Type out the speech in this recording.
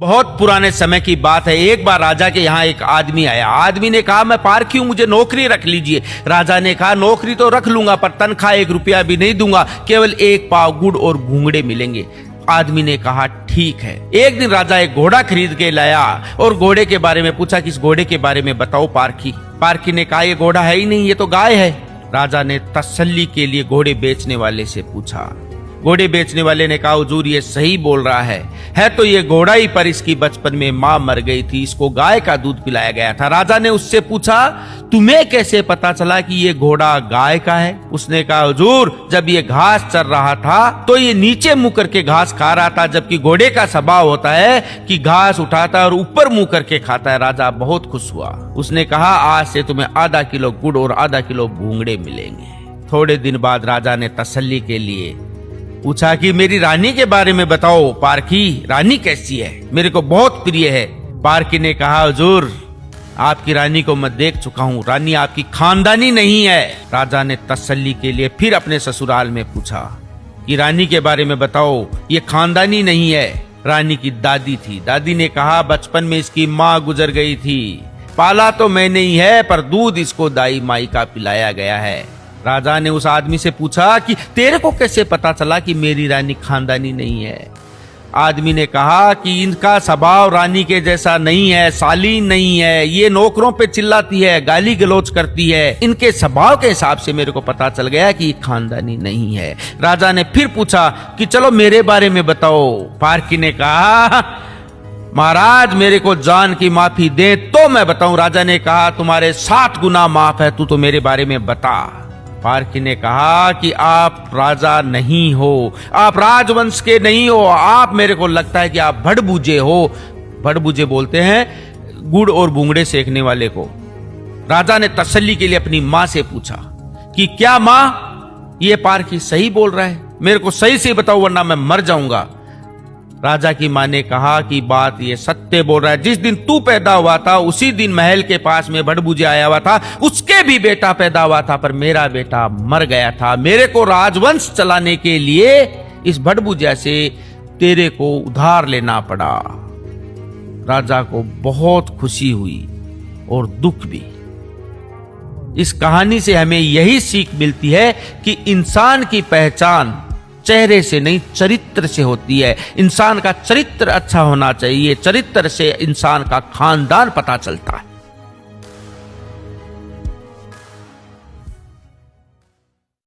बहुत पुराने समय की बात है। एक बार राजा के यहाँ एक आदमी आया। आदमी ने कहा मैं पारखी हूं, मुझे नौकरी रख लीजिए। राजा ने कहा नौकरी तो रख लूंगा पर तनख्वाह 1 रुपया भी नहीं दूंगा, केवल 1 पाव गुड़ और घूंगड़े मिलेंगे। आदमी ने कहा ठीक है। एक दिन राजा एक घोड़ा खरीद के लाया और घोड़े के बारे में पूछा कि इस घोड़े के बारे में बताओ पारखी। पारखी ने कहा ये घोड़ा है ही नहीं, ये तो गाय है। राजा ने तसल्ली के लिए घोड़े बेचने वाले से पूछा। घोड़े बेचने वाले ने कहा हुजूर ये सही बोल रहा है तो ये घोड़ा ही, पर इसकी बचपन में मां मर गई थी, इसको गाय का दूध पिलाया गया था। राजा ने उससे पूछा तुम्हें कैसे पता चला कि ये घोड़ा गाय का है? उसने कहा हुजूर जब ये घास चर रहा था तो ये नीचे मुंह करके घास खा रहा था, जबकि घोड़े का स्वभाव होता है कि घास उठाता है और ऊपर मुंह करके खाता है। राजा बहुत खुश हुआ। उसने कहा आज से तुम्हें आधा किलो गुड़ और आधा किलो घूंगड़े मिलेंगे। थोड़े दिन बाद राजा ने तसल्ली के लिए पूछा कि मेरी रानी के बारे में बताओ पारखी, रानी कैसी है, मेरे को बहुत प्रिय है। पारखी ने कहा हुजूर आपकी रानी को मैं देख चुका हूँ, रानी आपकी खानदानी नहीं है। राजा ने तसल्ली के लिए फिर अपने ससुराल में पूछा कि रानी के बारे में बताओ, ये खानदानी नहीं है। रानी की दादी थी। दादी ने कहा बचपन में इसकी माँ गुजर गई थी, पाला तो मैंने ही है पर दूध इसको दाई माई का पिलाया गया है। राजा ने उस आदमी से पूछा कि तेरे को कैसे पता चला कि मेरी रानी खानदानी नहीं है? आदमी ने कहा कि इनका स्वभाव रानी के जैसा नहीं है, शालीन नहीं है, ये नौकरों पे चिल्लाती है, गाली गलौज करती है, इनके स्वभाव के हिसाब से मेरे को पता चल गया कि ये खानदानी नहीं है। राजा ने फिर पूछा कि चलो मेरे बारे में बताओ। पारखी ने कहा महाराज मेरे को जान की माफी दे तो मैं बताऊं। राजा ने कहा तुम्हारे 7 गुना माफ है, तू तो मेरे बारे में बता। पारखी ने कहा कि आप राजा नहीं हो, आप राजवंश के नहीं हो, आप मेरे को लगता है कि आप भड़बूजे हो। भड़बूजे बोलते हैं गुड़ और भूंगड़े सेकने वाले को। राजा ने तसल्ली के लिए अपनी मां से पूछा कि क्या मां ये पारखी सही बोल रहा है, मेरे को सही से बताओ वरना मैं मर जाऊंगा। राजा की मां ने कहा कि बात ये सत्य बोल रहा है, जिस दिन तू पैदा हुआ था उसी दिन महल के पास में भड़बूजा आया हुआ था, उसके भी बेटा पैदा हुआ था पर मेरा बेटा मर गया था। मेरे को राजवंश चलाने के लिए इस भड़बूजा से तेरे को उधार लेना पड़ा। राजा को बहुत खुशी हुई और दुख भी। इस कहानी से हमें यही सीख मिलती है कि इंसान की पहचान चेहरे से नहीं चरित्र से होती है। इंसान का चरित्र अच्छा होना चाहिए, चरित्र से इंसान का खानदान पता चलता है।